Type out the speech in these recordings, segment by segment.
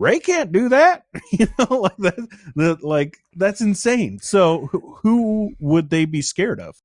Ray can't do that. Like like that's insane. So who would they be scared of?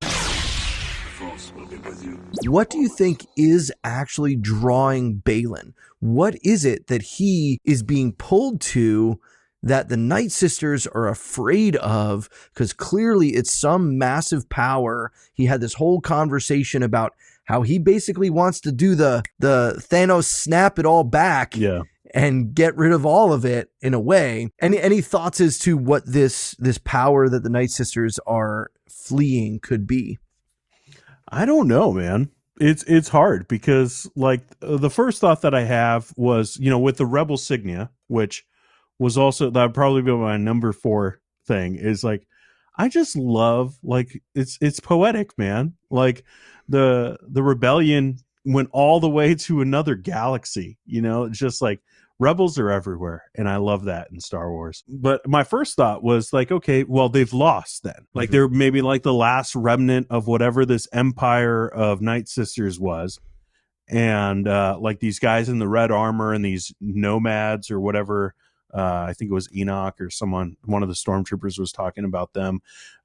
What do you think is actually drawing Baylan? What is it that he is being pulled to that the Night Sisters are afraid of? Because clearly it's some massive power. He had this whole conversation about how he basically wants to do the Thanos snap it all back. Yeah. And get rid of all of it in a way. Any thoughts as to what this power that the Night Sisters are fleeing could be? I don't know, man. It's hard because like the first thought that I have was, with the Rebel Signia, which was also, that would probably be my number 4 thing, is like, I just love, like, it's poetic, man. Like the rebellion went all the way to another galaxy, it's just like, rebels are everywhere, and I love that in Star Wars. But my first thought was like, okay, well, they've lost then. Like they're maybe like the last remnant of whatever this empire of Night Sisters was. And like these guys in the red armor and these nomads or whatever, I think it was Enoch or one of the stormtroopers was talking about them.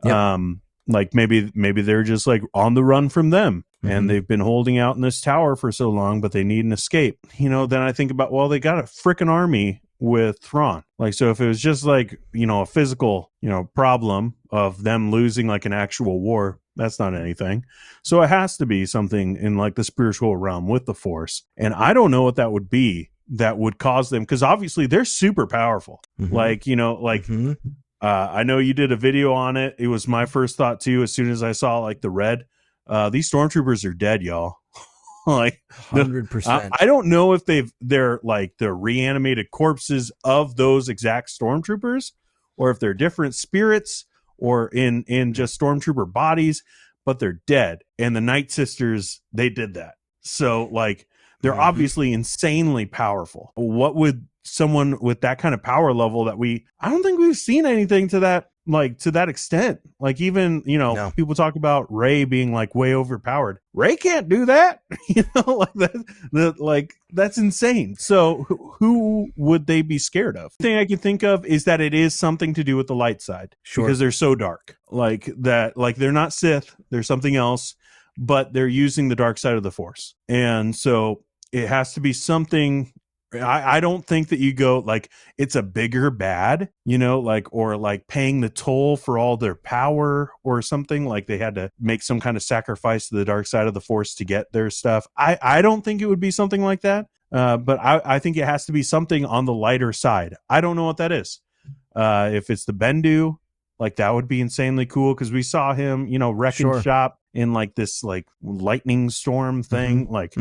Yep. Like maybe they're just like on the run from them. And they've been holding out in this tower for so long, but they need an escape. Then I think about, well, they got a frickin' army with Thrawn. Like, so if it was just like, a physical, problem of them losing like an actual war, that's not anything. So it has to be something in like the spiritual realm with the Force. And I don't know what that would be that would cause them, because obviously they're super powerful. Like, I know you did a video on it. It was my first thought too, as soon as I saw like the red. These stormtroopers are dead, y'all. Like 100%. I don't know if they're like the reanimated corpses of those exact stormtroopers, or if they're different spirits, or in just stormtrooper bodies, but they're dead. And the Night Sisters, they did that. So like they're obviously insanely powerful. What would someone with that kind of power level I don't think we've seen anything to that, like to that extent. Like even, no. People talk about Rey being like way overpowered. Rey can't do that. Like that's insane. So who would they be scared of? The thing I can think of is that it is something to do with the light side. Sure. Because they're so dark. Like that, like they're not Sith, they're something else, but they're using the dark side of the Force. And so it has to be something. I don't think that you go like it's a bigger bad, like, or like paying the toll for all their power or something, like they had to make some kind of sacrifice to the dark side of the Force to get their stuff. I don't think it would be something like that. But I think it has to be something on the lighter side. I don't know what that is. If it's the Bendu, like that would be insanely cool, because we saw him, wrecking shop in like this like lightning storm thing. Like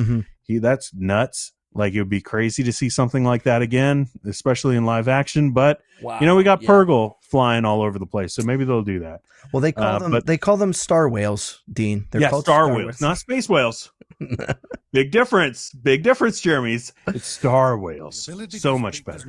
that's nuts. Like it would be crazy to see something like that again, especially in live action. But we got Purgle flying all over the place, so maybe they'll do that. Well, they call them star whales, Dean. They're called star whales, not space whales. Big difference, Jeremy. It's star whales. So much better.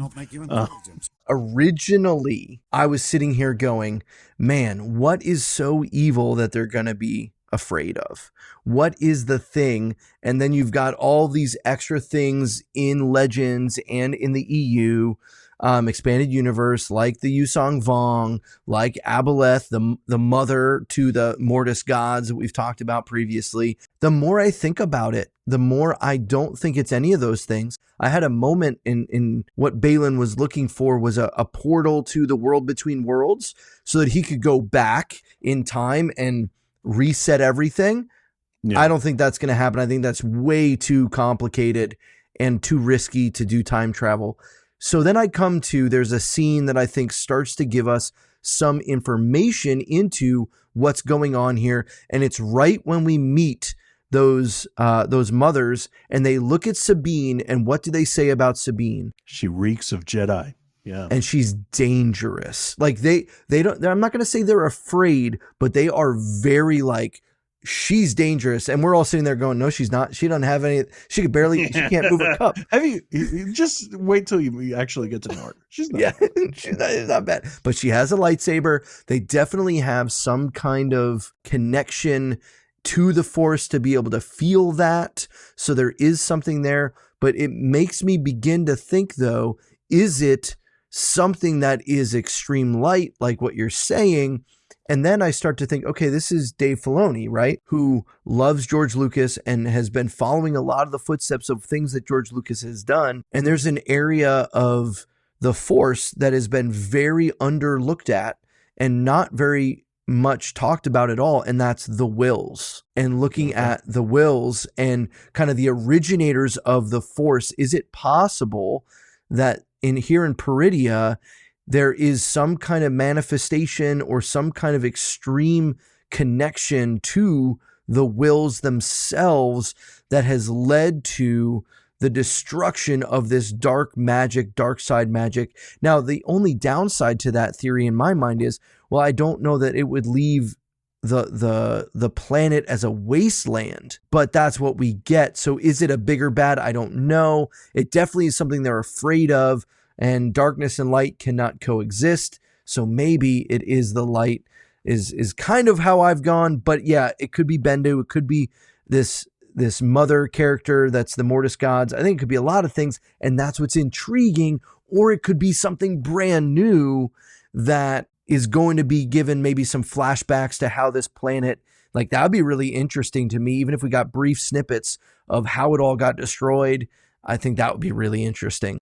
Originally, I was sitting here going, man, what is so evil that they're going to be afraid of? What is the thing? And then you've got all these extra things in Legends and in the EU expanded universe, like the Yusong Vong, like Aboleth, the mother to the Mortis gods that we've talked about previously. The more I think about it, the more I don't think it's any of those things. I had a moment in what Baylan was looking for was a portal to the world between worlds so that he could go back in time and reset everything. I don't think that's going to happen. I think that's way too complicated and too risky to do time travel. So then I come to, there's a scene that I think starts to give us some information into what's going on here. And it's right when we meet those mothers and they look at Sabine, and what do they say about Sabine? She reeks of Jedi. Yeah. And she's dangerous. Like they don't, I'm not going to say they're afraid, but they are very like, she's dangerous. And we're all sitting there going, no, she's not. She doesn't have any, she can't move a cup. Have you just wait till you actually get to know her. She's not. Yeah, she's not bad, but she has a lightsaber. They definitely have some kind of connection to the Force to be able to feel that. So there is something there, but it makes me begin to think though, Is it something that is extreme light, like what you're saying? And then I start to think, okay, this is Dave Filoni, right? Who loves George Lucas and has been following a lot of the footsteps of things that George Lucas has done. And there's an area of the Force that has been very underlooked at and not very much talked about at all, and that's the wills. And looking at the wills and kind of the originators of the Force, is it possible that here in Peridia, there is some kind of manifestation or some kind of extreme connection to the wills themselves that has led to the destruction of this dark magic, dark side magic? Now, the only downside to that theory in my mind is, well, I don't know that it would leave the planet as a wasteland, but that's what we get. So is it a bigger bad? I don't know. It definitely is something they're afraid of, and darkness and light cannot coexist. So maybe it is the light is kind of how I've gone. But yeah, it could be Bendu. It could be this mother character that's the Mortis gods. I think it could be a lot of things, and that's what's intriguing. Or it could be something brand new that is going to be given maybe some flashbacks to how this planet, like that would be really interesting to me. Even if we got brief snippets of how it all got destroyed, I think that would be really interesting.